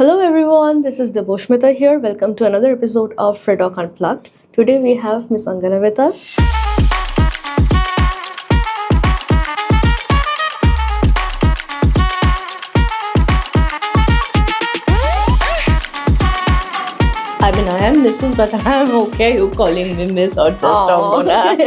Hello everyone, this is Deboshmita here. Welcome to another episode of RedoQ Unplugged. Today we have Miss Angana with us. I am Mrs. but I am okay you calling me Miss or just Angana.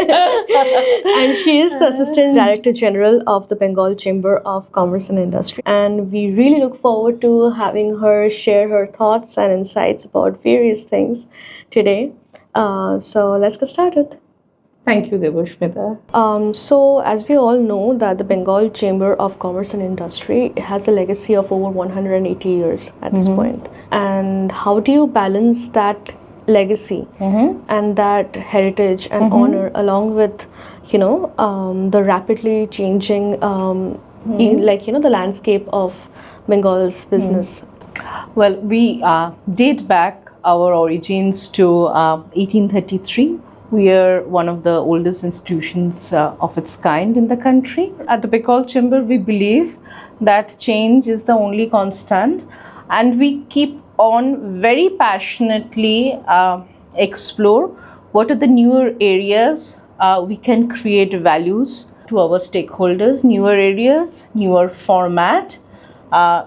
And she is the Assistant Director General of the Bengal Chamber of Commerce and Industry. And we really look forward to having her share her thoughts and insights about various things today. So let's get started. Thank you, Deboshmita. So as we all know that the Bengal Chamber of Commerce and Industry has a legacy of over 180 years at this point. And how do you balance that legacy and that heritage and honor along with, the rapidly changing, the landscape of Bengal's business? Well, we date back our origins to 1833. We are one of the oldest institutions of its kind in the country. At the Bengal Chamber, we believe that change is the only constant, and we keep on very passionately explore what are the newer areas we can create values to our stakeholders, newer areas, newer format,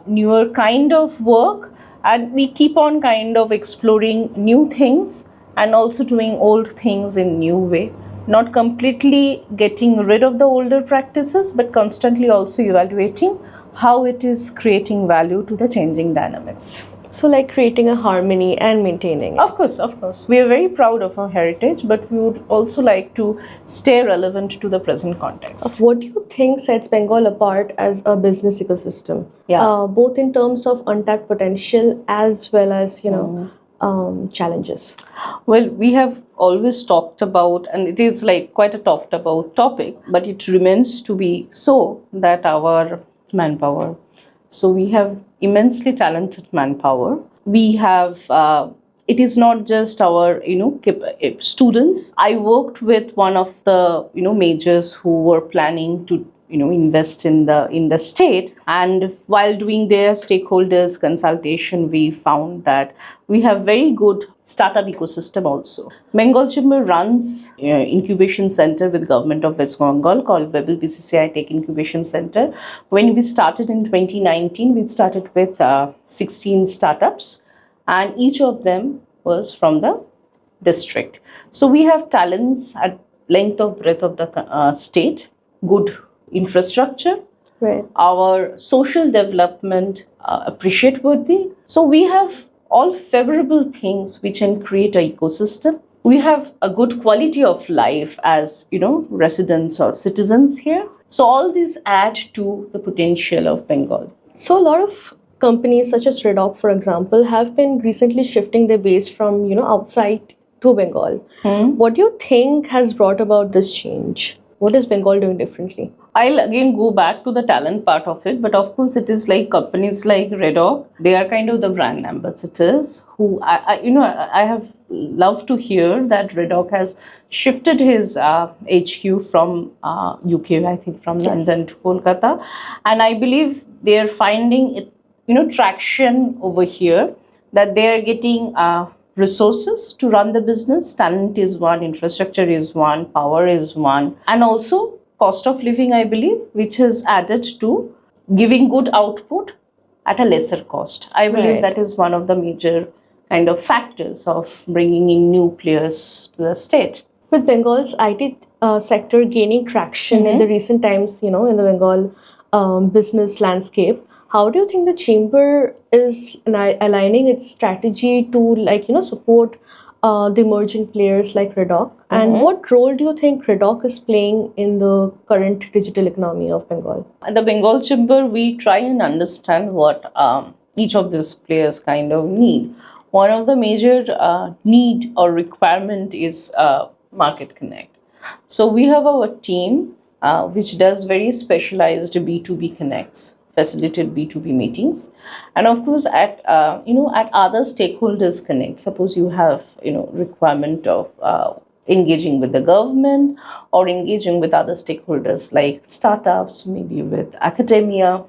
newer kind of work, and we keep on kind of exploring new things and also doing old things in new way, not completely getting rid of the older practices, but constantly also evaluating how it is creating value to the changing dynamics. So like creating a harmony and maintaining it. Of course. We are very proud of our heritage, but we would also like to stay relevant to the present context. What do you think sets Bengal apart as a business ecosystem? Yeah. Both in terms of untapped potential as well as, challenges. Well, we have always talked about, and it is like quite a talked about topic, but it remains to be so that our manpower. So we have immensely talented manpower. We have, it is not just our, students. I worked with one of the, majors who were planning to invest in the state, and while doing their stakeholders consultation, we found that we have very good startup ecosystem also. Bengal Chamber runs incubation center with government of West Bengal called Webel BCCI Tech Incubation Center. When we started in 2019, we started with 16 startups, and each of them was from the district. So we have talents at length of breadth of the state, good infrastructure, right. Our social development appreciate worthy. So we have all favorable things which can create an ecosystem. We have a good quality of life as residents or citizens here. So all these add to the potential of Bengal. So a lot of companies such as RedoQ, for example, have been recently shifting their base from outside to Bengal. What do you think has brought about this change? What is Bengal doing differently? I'll again go back to the talent part of it, but of course it is like companies like RedoQ, they are kind of the brand ambassadors who I have loved to hear that RedoQ has shifted his HQ from UK, I think from London to Kolkata, and I believe they are finding it, traction over here, that they are getting resources to run the business. Talent is one, infrastructure is one, power is one, and also cost of living, I believe, which has added to giving good output at a lesser cost. I believe that is one of the major kind of factors of bringing in new players to the state. With Bengal's IT sector gaining traction in the recent times, in the Bengal business landscape, how do you think the chamber is aligning its strategy to support the emerging players like RedoQ? And what role do you think RedoQ is playing in the current digital economy of Bengal? At the Bengal Chamber, we try and understand what each of these players kind of need. One of the major need or requirement is market connect. So we have our team which does very specialized B2B connects, facilitate B2B meetings, and of course at other stakeholders connect. Suppose you have requirement of engaging with the government or engaging with other stakeholders like startups, maybe with academia.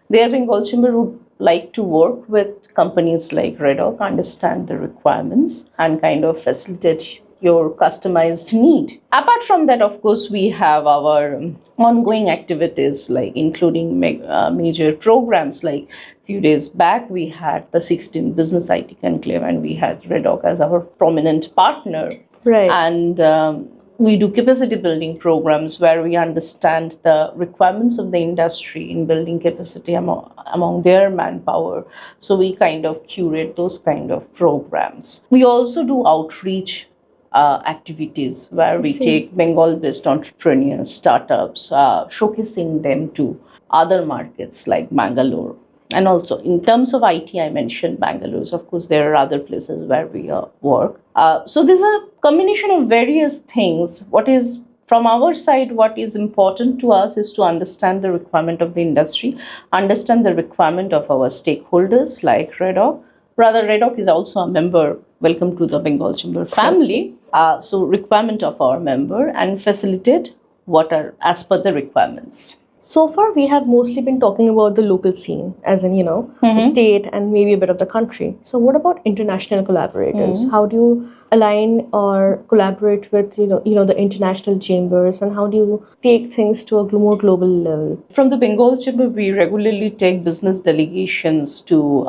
There Bengal Chamber would like to work with companies like RedoQ, understand the requirements and kind of facilitate your customized need. Apart from that, of course, we have our ongoing activities, like including major programs. Like few days back, we had the 16th Business IT Conclave, and we had RedoQ as our prominent partner. Right. And we do capacity building programs where we understand the requirements of the industry in building capacity among their manpower. So we kind of curate those kind of programs. We also do outreach activities where we take Bengal-based entrepreneurs, startups, showcasing them to other markets like Bangalore. And also in terms of IT, I mentioned Bangalore. Of course, there are other places where we work. So there's a combination of various things. What is from our side, what is important to us is to understand the requirement of the industry, understand the requirement of our stakeholders like RedoQ. Rather, RedoQ is also a member. Welcome to the Bengal Chamber family. So requirement of our member and facilitate what are as per the requirements. So far, we have mostly been talking about the local scene, as in, the state and maybe a bit of the country. So what about international collaborators? How do you align or collaborate with, the international chambers, and how do you take things to a more global level? From the Bengal Chamber, we regularly take business delegations to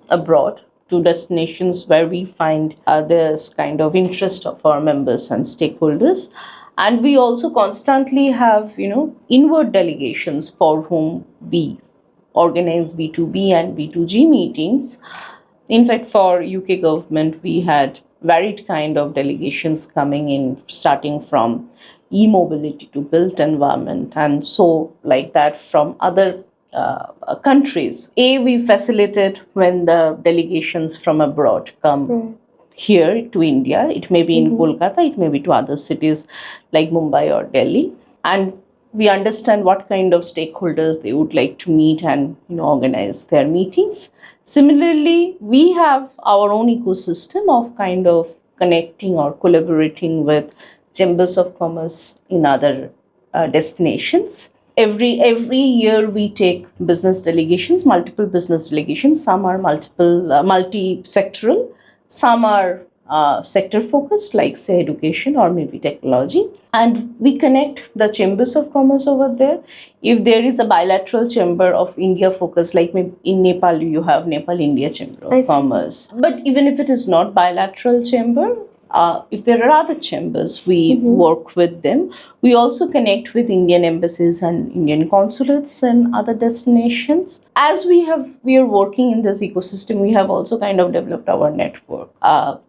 abroad, to destinations where we find there's kind of interest of our members and stakeholders. And we also constantly have, inward delegations for whom we organize B2B and B2G meetings. In fact, for UK government, we had varied kind of delegations coming in, starting from e-mobility to built environment, and so like that from other countries. We facilitate when the delegations from abroad come here to India. It may be in Kolkata, it may be to other cities like Mumbai or Delhi. And we understand what kind of stakeholders they would like to meet and organize their meetings. Similarly, we have our own ecosystem of kind of connecting or collaborating with chambers of commerce in other destinations. Every year we take business delegations, multiple business delegations. Some are multi-sectoral. Some are sector focused, like say education or maybe technology. And we connect the chambers of commerce over there. If there is a bilateral chamber of India focus, like maybe in Nepal, you have Nepal India Chamber of Commerce. But even if it is not bilateral chamber, if there are other chambers, we work with them. We also connect with Indian embassies and Indian consulates and other destinations. As we are working in this ecosystem, we have also kind of developed our network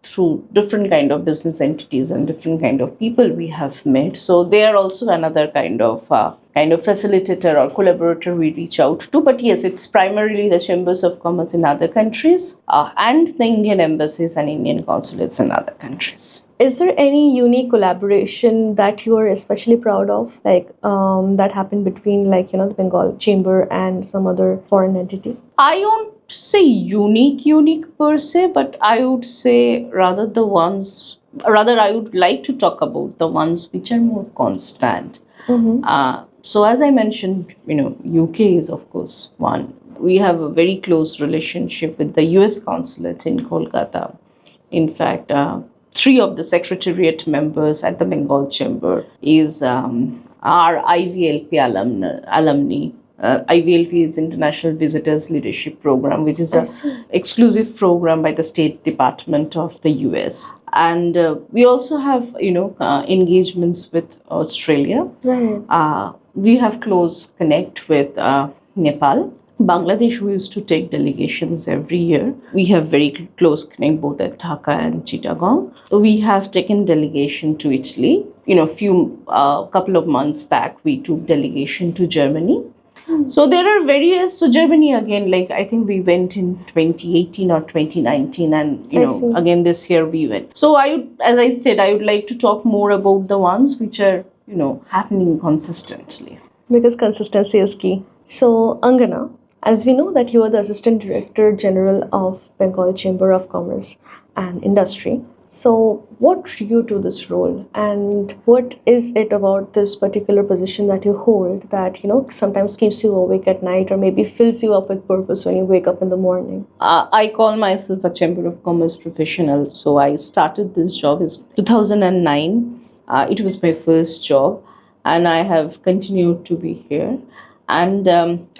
through different kind of business entities and different kind of people we have met. So they are also another kind of facilitator or collaborator we reach out to. But yes, it's primarily the chambers of commerce in other countries and the Indian embassies and Indian consulates in other countries. Is there any unique collaboration that you are especially proud of, like that happened between the Bengal Chamber and some other foreign entity? I won't say unique per se, but I would say rather I would like to talk about the ones which are more constant. So as I mentioned, UK is of course one. We have a very close relationship with the US consulate in Kolkata. In fact, 3 of the secretariat members at the Bengal Chamber is our IVLP alumni. IVLP is International Visitors Leadership Program, which is an exclusive program by the State Department of the US. And we also have, engagements with Australia. Right. We have close connect with Nepal. Bangladesh, we used to take delegations every year. We have very close connect both at Dhaka and Chittagong. We have taken delegation to Italy. Couple of months back, we took delegation to Germany. So there are various. So Germany again, like I think we went in 2018 or 2019, and again this year we went. So as I said, I would like to talk more about the ones which are happening consistently. Because consistency is key. So Angana, as we know that you are the Assistant Director General of Bengal Chamber of Commerce and Industry, So, what drew you to this role, and what is it about this particular position that you hold that sometimes keeps you awake at night, or maybe fills you up with purpose when you wake up in the morning? I call myself a Chamber of Commerce professional. So I started this job in 2009. It was my first job, and I have continued to be here. And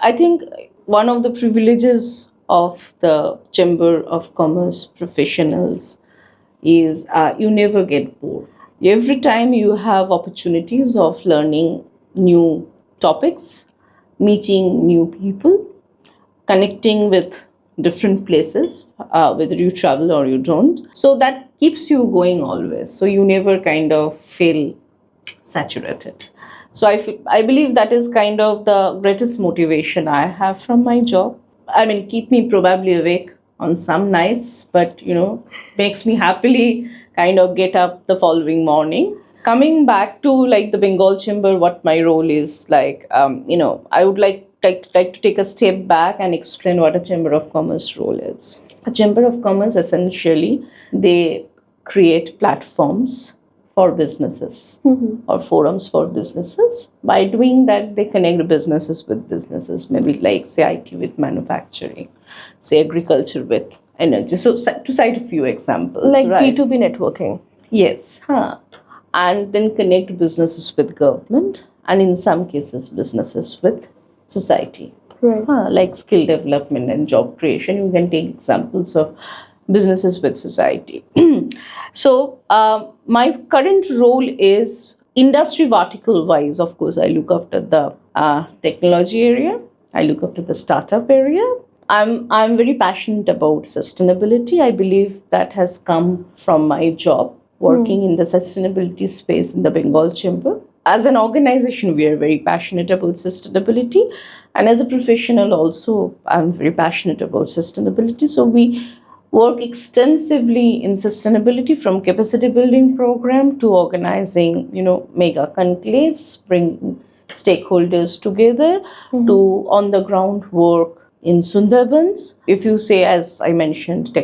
I think one of the privileges of the Chamber of Commerce professionals is you never get bored. Every time you have opportunities of learning new topics, meeting new people, connecting with different places, whether you travel or you don't. So that keeps you going always. So you never kind of feel saturated. So I believe that is kind of the greatest motivation I have from my job. I mean, keep me probably awake on some nights, but makes me happily kind of get up the following morning. Coming back to like the Bengal Chamber, what my role is like, I would like to take a step back and explain what a Chamber of Commerce role is. A Chamber of Commerce, essentially, they create platforms for businesses or forums for businesses. By doing that, they connect businesses with businesses, maybe like say IT with manufacturing, say agriculture with energy. So to cite a few examples, Like right? B2B networking. Yes. And then connect businesses with government, and in some cases businesses with society. Right. Like skill development and job creation, you can take examples of businesses with society. So my current role is industry vertical wise. Of course, I look after the technology area, I look after the startup area. I'm very passionate about sustainability. I believe that has come from my job working in the sustainability space in the Bengal Chamber. As an organization, we are very passionate about sustainability, and as a professional also, I'm very passionate about sustainability. So we work extensively in sustainability, from capacity building program to organizing, mega conclaves, bring stakeholders together, to on the ground work in Sundarbans. If you say, as I mentioned,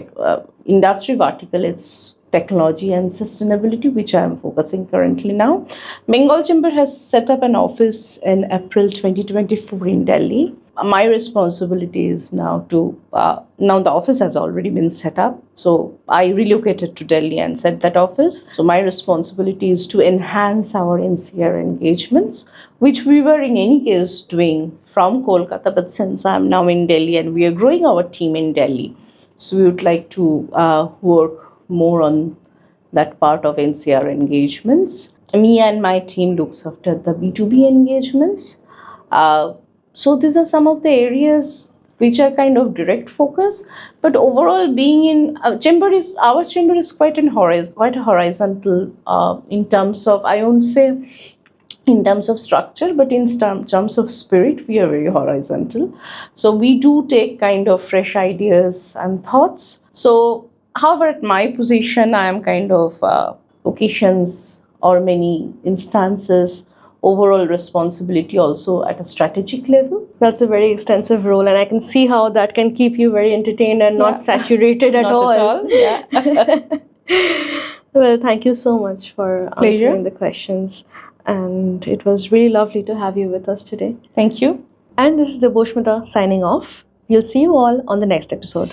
industry vertical, it's technology and sustainability, which I am focusing currently now. Bengal Chamber has set up an office in April 2024 in Delhi. My responsibility is now now the office has already been set up. So I relocated to Delhi and set that office. So my responsibility is to enhance our NCR engagements, which we were in any case doing from Kolkata. But since I'm now in Delhi and we are growing our team in Delhi, so we would like to work more on that part of NCR engagements. Me and my team looks after the B2B engagements. So these are some of the areas which are kind of direct focus. But overall, being in our chamber is quite a horizontal in terms of, I won't say in terms of structure, but in terms of spirit, we are very horizontal. So we do take kind of fresh ideas and thoughts. So however, at my position, I am kind of occasions or many instances overall responsibility also at a strategic level. That's a very extensive role, and I can see how that can keep you very entertained and not saturated at all. Not at all, yeah. Well, thank you so much for Pleasure. answering the questions, and it was really lovely to have you with us today. Thank you. And this is Deboshmita signing off. We'll see you all on the next episode.